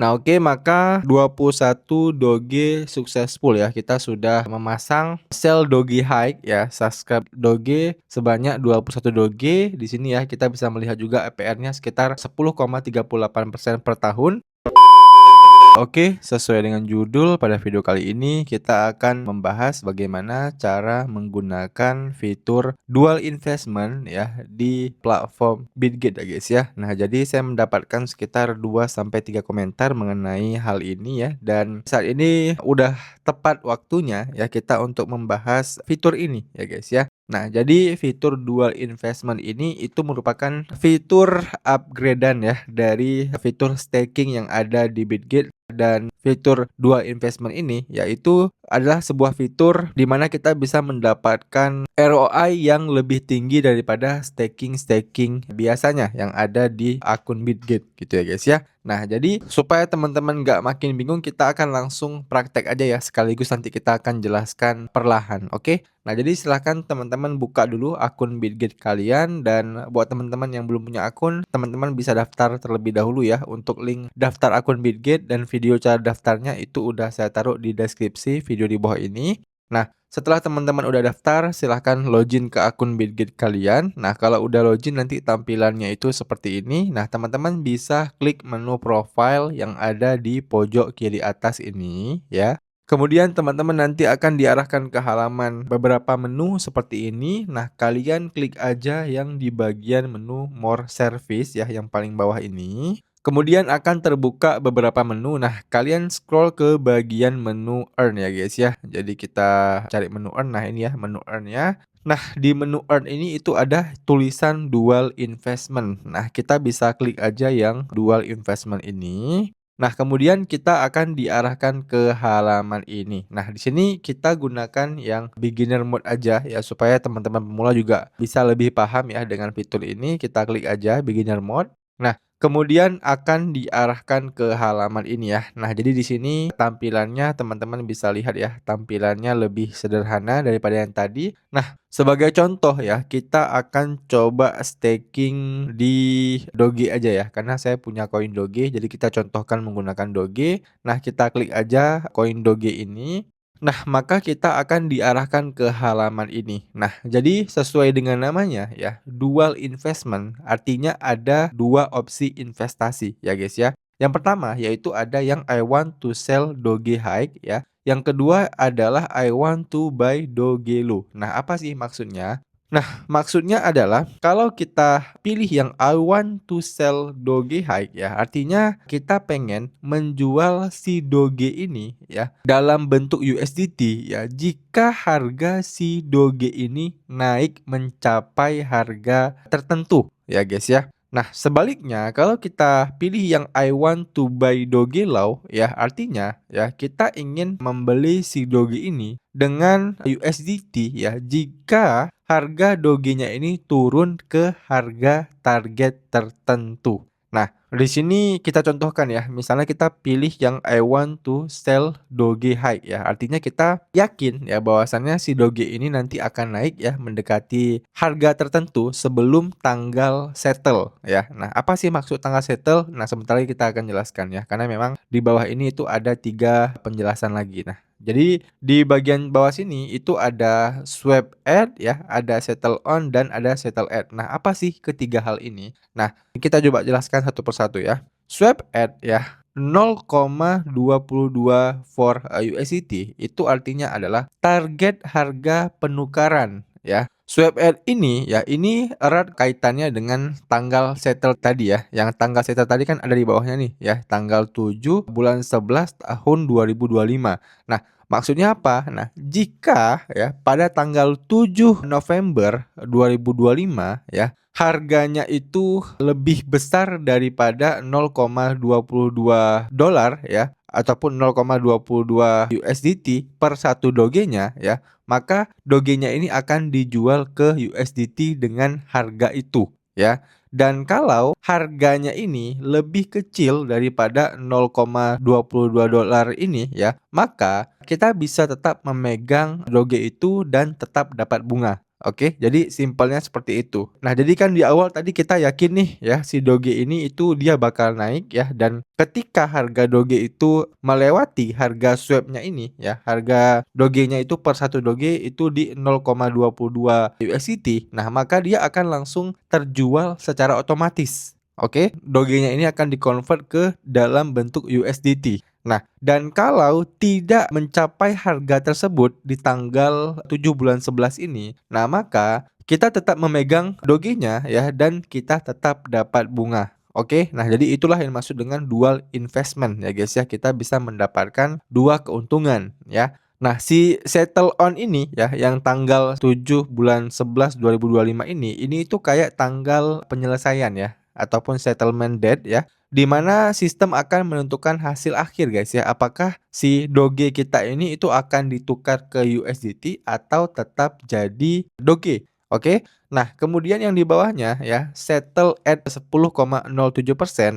Nah, oke, maka 21 Doge successful ya. Kita sudah memasang sell Doge Hike ya, subscribe Doge sebanyak 21 Doge. Di sini ya kita bisa melihat juga APR-nya sekitar 10,38% per tahun. Oke, sesuai dengan judul, pada video kali ini kita akan membahas bagaimana cara menggunakan fitur dual investment ya di platform Bitget ya guys ya. Nah, jadi saya mendapatkan sekitar 2 sampai 3 komentar mengenai hal ini ya, dan saat ini udah tepat waktunya ya kita untuk membahas fitur ini ya guys ya. Nah, jadi fitur dual investment ini itu merupakan fitur upgradean ya dari fitur staking yang ada di Bitget, dan fitur dual investment ini yaitu adalah sebuah fitur di mana kita bisa mendapatkan ROI yang lebih tinggi daripada staking biasanya yang ada di akun Bitget gitu ya guys ya. Nah, jadi supaya teman-teman nggak makin bingung, kita akan langsung praktek aja ya, sekaligus nanti kita akan jelaskan perlahan, oke? Nah, jadi silahkan teman-teman buka dulu akun Bitget kalian, dan buat teman-teman yang belum punya akun, teman-teman bisa daftar terlebih dahulu ya. Untuk link daftar akun Bitget dan video cara daftarnya itu udah saya taruh di deskripsi video di bawah ini. Nah, setelah teman-teman udah daftar, silahkan login ke akun Bitget kalian. Nah, kalau udah login nanti tampilannya itu seperti ini. Nah, teman-teman bisa klik menu profile yang ada di pojok kiri atas ini ya. Kemudian teman-teman nanti akan diarahkan ke halaman beberapa menu seperti ini. Nah, kalian klik aja yang di bagian menu More Service ya, yang paling bawah ini. Kemudian akan terbuka beberapa menu. Nah, kalian scroll ke bagian menu Earn ya guys ya. Jadi kita cari menu Earn. Nah, ini ya menu Earn-nya. Nah, di menu Earn ini itu ada tulisan Dual Investment. Nah, kita bisa klik aja yang Dual Investment ini. Nah, kemudian kita akan diarahkan ke halaman ini. Nah, di sini kita gunakan yang beginner mode aja ya, supaya teman-teman pemula juga bisa lebih paham ya dengan fitur ini. Kita klik aja beginner mode. Nah, kemudian akan diarahkan ke halaman ini ya. Nah, jadi di sini tampilannya teman-teman bisa lihat ya, tampilannya lebih sederhana daripada yang tadi. Nah, sebagai contoh ya, kita akan coba staking di Doge aja ya, karena saya punya koin Doge, jadi kita contohkan menggunakan Doge. Nah, kita klik aja koin Doge ini. Nah, maka kita akan diarahkan ke halaman ini. Nah, jadi sesuai dengan namanya ya, dual investment artinya ada dua opsi investasi ya guys ya. Yang pertama yaitu ada yang I want to sell Doge Hike ya. Yang kedua adalah I want to buy Doge Low. Nah, apa sih maksudnya? Nah, maksudnya adalah kalau kita pilih yang I want to sell Doge Hike ya, artinya kita pengen menjual si Doge ini ya dalam bentuk USDT ya, jika harga si Doge ini naik mencapai harga tertentu ya guys ya. Nah, sebaliknya kalau kita pilih yang I want to buy Doge Low ya, artinya ya kita ingin membeli si Doge ini dengan USDT ya, jika harga Doge-nya ini turun ke harga target tertentu. Nah, di sini kita contohkan ya, misalnya kita pilih yang I want to sell Doge High ya, artinya kita yakin ya bahwasannya si Doge ini nanti akan naik ya mendekati harga tertentu sebelum tanggal settle ya. Nah, apa sih maksud tanggal settle? Nah, sebentar lagi kita akan jelaskan ya, karena memang di bawah ini itu ada 3 penjelasan lagi. Nah, jadi di bagian bawah sini itu ada swipe at ya, ada settle on, dan ada settle at. Nah, apa sih ketiga hal ini? Nah, kita coba jelaskan satu persatu ya. Swipe at ya, 0,22 for USDT itu artinya adalah target harga penukaran ya. Swipe at ini ya, ini erat kaitannya dengan tanggal settle tadi ya. Yang tanggal settle tadi kan ada di bawahnya nih ya, tanggal 7 bulan 11 tahun 2025. Nah, maksudnya apa? Nah, jika ya pada tanggal 7 November 2025 ya, harganya itu lebih besar daripada 0,22 dolar ya, ataupun 0,22 USDT per satu dogenya ya, maka dogenya ini akan dijual ke USDT dengan harga itu ya. Dan kalau harganya ini lebih kecil daripada 0,22 dolar ini ya, maka kita bisa tetap memegang Doge itu dan tetap dapat bunga Oke, jadi simpelnya seperti itu. Nah, jadi kan di awal tadi kita yakin nih ya si Doge ini itu dia bakal naik ya, dan ketika harga Doge itu melewati harga swap-nya ini ya, harga Doge-nya itu per satu Doge itu di 0,22 USDT. Nah, maka dia akan langsung terjual secara otomatis. Oke, Doge-nya ini akan di-convert ke dalam bentuk USDT. Nah, dan kalau tidak mencapai harga tersebut di tanggal 7 bulan 11 ini, nah maka kita tetap memegang Doge-nya ya, dan kita tetap dapat bunga. Oke, nah jadi itulah yang maksud dengan dual investment ya guys ya. Kita bisa mendapatkan dua keuntungan ya. Nah, si settle on ini ya yang tanggal 7 bulan 11 2025 ini itu kayak tanggal penyelesaian ya, ataupun settlement date ya, di mana sistem akan menentukan hasil akhir guys ya. Apakah si Doge kita ini itu akan ditukar ke USDT atau tetap jadi Doge. Oke. Nah, kemudian yang di bawahnya ya, settle at 10,07%.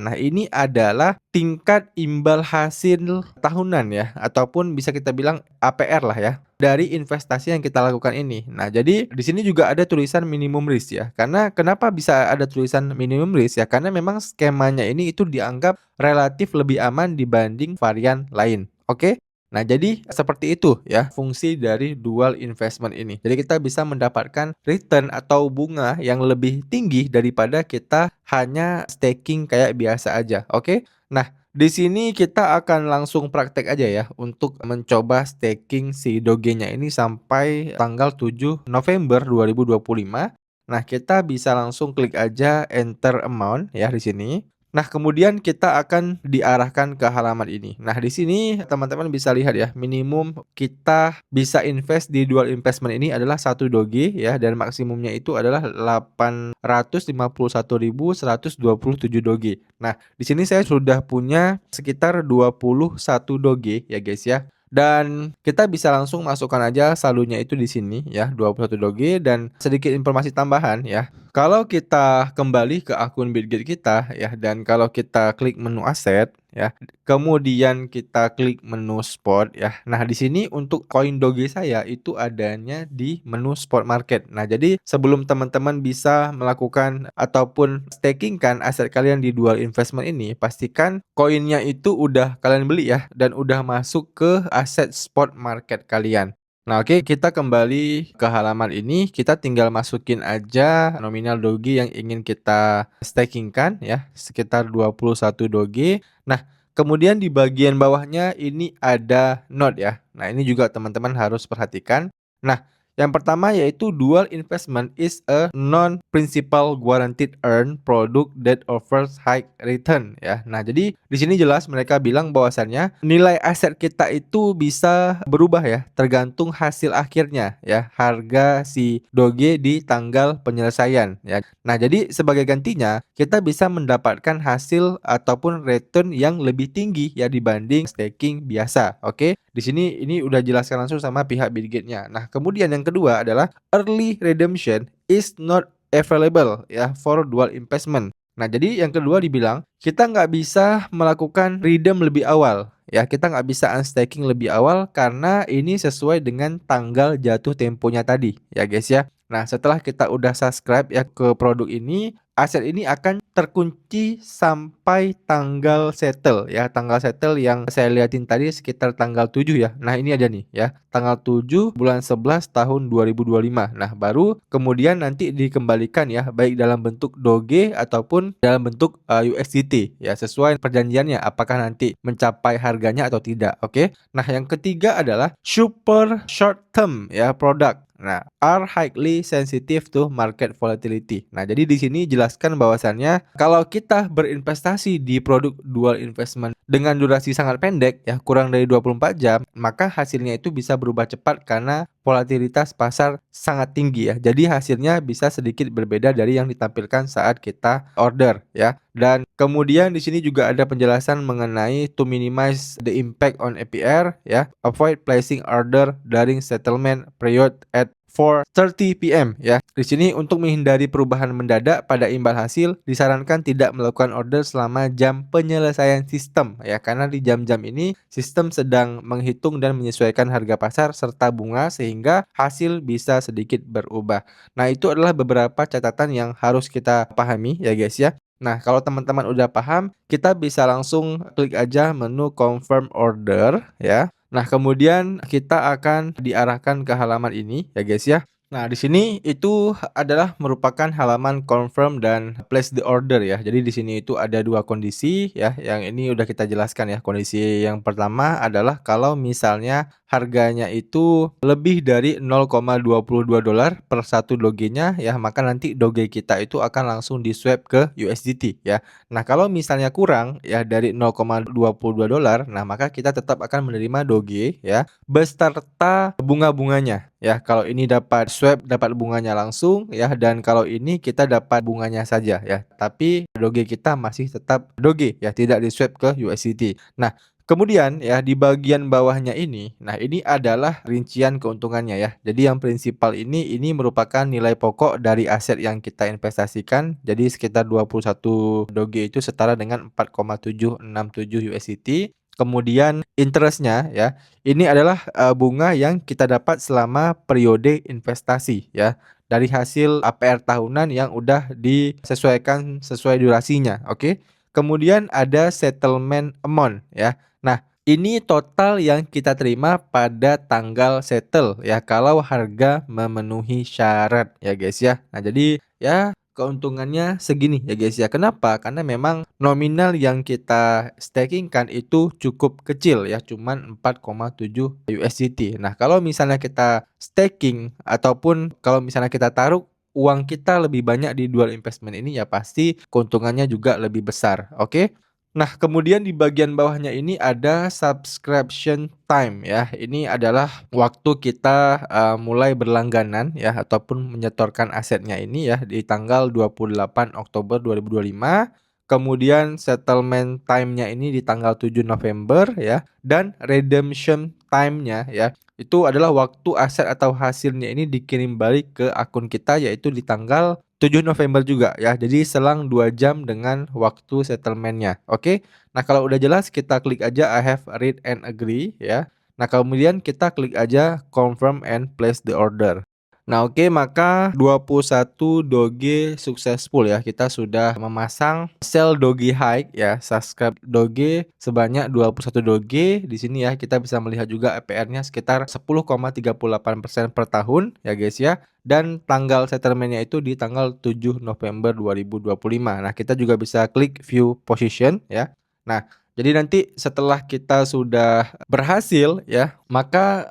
Nah, ini adalah tingkat imbal hasil tahunan ya, ataupun bisa kita bilang APR lah ya, dari investasi yang kita lakukan ini. Nah, jadi di sini juga ada tulisan minimum risk ya. Karena kenapa bisa ada tulisan minimum risk ya? Karena memang skemanya ini itu dianggap relatif lebih aman dibanding varian lain. Oke? Nah, jadi seperti itu ya fungsi dari dual investment ini. Jadi kita bisa mendapatkan return atau bunga yang lebih tinggi daripada kita hanya staking kayak biasa aja. Oke? Nah, di sini kita akan langsung praktek aja ya untuk mencoba staking si Doge-nya ini sampai tanggal 7 November 2025. Nah, kita bisa langsung klik aja enter amount ya di sini. Nah, kemudian kita akan diarahkan ke halaman ini. Nah, di sini teman-teman bisa lihat ya, minimum kita bisa invest di dual investment ini adalah 1 Doge ya, dan maksimumnya itu adalah 851.127 Doge. Nah, di sini saya sudah punya sekitar 21 Doge ya guys ya. Dan kita bisa langsung masukkan aja saldonya itu di sini ya, 21 Doge, dan sedikit informasi tambahan ya. Kalau kita kembali ke akun Bitget kita ya, dan kalau kita klik menu aset ya, kemudian kita klik menu spot ya. Nah, di sini untuk koin Doge saya itu adanya di menu spot market. Nah, jadi sebelum teman-teman bisa melakukan ataupun stakingkan aset kalian di dual investment ini, pastikan koinnya itu udah kalian beli ya, dan udah masuk ke aset spot market kalian. Nah, oke, kita kembali ke halaman ini, kita tinggal masukin aja nominal Doge yang ingin kita stakingkan ya, sekitar 21 Doge. Nah, kemudian di bagian bawahnya ini ada note ya. Nah, ini juga teman-teman harus perhatikan. Nah, yang pertama yaitu dual investment is a non-principal guaranteed earn product that offers high return ya. Nah, jadi di sini jelas mereka bilang bahwasannya nilai aset kita itu bisa berubah ya, tergantung hasil akhirnya ya, harga si Doge di tanggal penyelesaian ya. Nah, jadi sebagai gantinya kita bisa mendapatkan hasil ataupun return yang lebih tinggi ya dibanding staking biasa. Oke. Di sini ini udah jelaskan langsung sama pihak Bitget-nya. Nah, kemudian yang kedua adalah early redemption is not available ya for dual investment. Nah, jadi yang kedua dibilang kita nggak bisa melakukan redeem lebih awal ya, kita nggak bisa unstaking lebih awal karena ini sesuai dengan tanggal jatuh temponya tadi ya guys ya. Nah, setelah kita udah subscribe ya ke produk ini, aset ini akan terkunci sampai tanggal settle ya, tanggal settle yang saya liatin tadi sekitar tanggal 7 ya. Nah, ini ada nih ya, tanggal 7 bulan 11 tahun 2025. Nah, baru kemudian nanti dikembalikan ya, baik dalam bentuk Doge ataupun dalam bentuk USDT ya, sesuai perjanjiannya apakah nanti mencapai harganya atau tidak. Oke. Nah, yang ketiga adalah super short term ya product. Nah, are highly sensitive to market volatility. Nah, jadi di sini jelaskan bahwasannya kalau kita berinvestasi di produk dual investment dengan durasi sangat pendek ya, kurang dari 24 jam, maka hasilnya itu bisa berubah cepat karena volatilitas pasar sangat tinggi ya. Jadi hasilnya bisa sedikit berbeda dari yang ditampilkan saat kita order ya. Dan kemudian di sini juga ada penjelasan mengenai to minimize the impact on APR ya, avoid placing order during settlement period at 4:30 PM ya. Di sini untuk menghindari perubahan mendadak pada imbal hasil, disarankan tidak melakukan order selama jam penyelesaian sistem ya, karena di jam-jam ini sistem sedang menghitung dan menyesuaikan harga pasar serta bunga sehingga hasil bisa sedikit berubah. Nah, itu adalah beberapa catatan yang harus kita pahami ya guys ya. Nah, kalau teman-teman udah paham, kita bisa langsung klik aja menu confirm order ya. Nah, kemudian kita akan diarahkan ke halaman ini ya guys ya. Nah, di sini itu adalah merupakan halaman confirm dan place the order ya. Jadi di sini itu ada dua kondisi ya, yang ini udah kita jelaskan ya. Kondisi yang pertama adalah kalau misalnya harganya itu lebih dari $0,22 per satu dogenya ya, maka nanti doge kita itu akan langsung di-swap ke USDT ya. Nah, kalau misalnya kurang ya dari $0,22, nah maka kita tetap akan menerima doge ya beserta bunga-bunganya ya. Kalau ini dapat swap, dapat bunganya langsung ya, dan kalau ini kita dapat bunganya saja ya. Tapi doge kita masih tetap doge ya, tidak di-swap ke USDT. Nah, kemudian ya di bagian bawahnya ini, nah ini adalah rincian keuntungannya ya. Jadi yang prinsipal ini merupakan nilai pokok dari aset yang kita investasikan. Jadi sekitar 21 doge itu setara dengan 4,767 USDT. Kemudian interestnya ya, ini adalah bunga yang kita dapat selama periode investasi ya. Dari hasil APR tahunan yang udah disesuaikan sesuai durasinya, oke. Kemudian ada settlement amount ya. Nah, ini total yang kita terima pada tanggal settle ya, kalau harga memenuhi syarat ya guys ya. Nah, jadi ya keuntungannya segini ya guys ya. Kenapa? Karena memang nominal yang kita stakingkan itu cukup kecil ya, cuman 4,7 USDT. Nah, kalau misalnya kita staking ataupun kalau misalnya kita taruh uang kita lebih banyak di dual investment ini, ya pasti keuntungannya juga lebih besar, oke? Nah, kemudian di bagian bawahnya ini ada subscription time ya. Ini adalah waktu kita mulai berlangganan ya ataupun menyetorkan asetnya ini ya di tanggal 28 Oktober 2025. Kemudian settlement time-nya ini di tanggal 7 November ya, dan redemption time-nya ya itu adalah waktu aset atau hasilnya ini dikirim balik ke akun kita, yaitu di tanggal 7 November juga ya. Jadi selang 2 jam dengan waktu settlement-nya. Oke. Nah, kalau udah jelas kita klik aja I have read and agree ya. Nah, kemudian kita klik aja confirm and place the order. Nah, oke, maka 21 doge successful ya. Kita sudah memasang sell doge high ya, subscribe doge sebanyak 21 doge. Di sini ya kita bisa melihat juga APR-nya sekitar 10,38% per tahun ya guys ya. Dan tanggal settlement-nya itu di tanggal 7 November 2025. Nah, kita juga bisa klik view position ya. Nah, jadi nanti setelah kita sudah berhasil ya, maka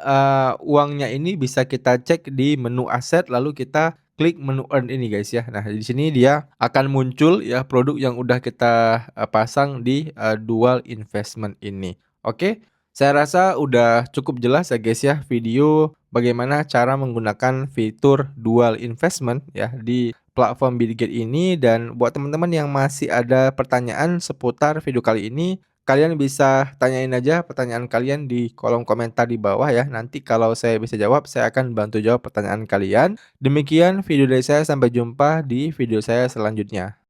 uangnya ini bisa kita cek di menu aset, lalu kita klik menu earn ini guys ya. Nah, di sini dia akan muncul ya produk yang udah kita pasang di dual investment ini. Oke, saya rasa udah cukup jelas ya guys ya video bagaimana cara menggunakan fitur dual investment ya di platform Bitget ini. Dan buat teman-teman yang masih ada pertanyaan seputar video kali ini, kalian bisa tanyain aja pertanyaan kalian di kolom komentar di bawah ya. Nanti kalau saya bisa jawab, saya akan bantu jawab pertanyaan kalian. Demikian video dari saya, sampai jumpa di video saya selanjutnya.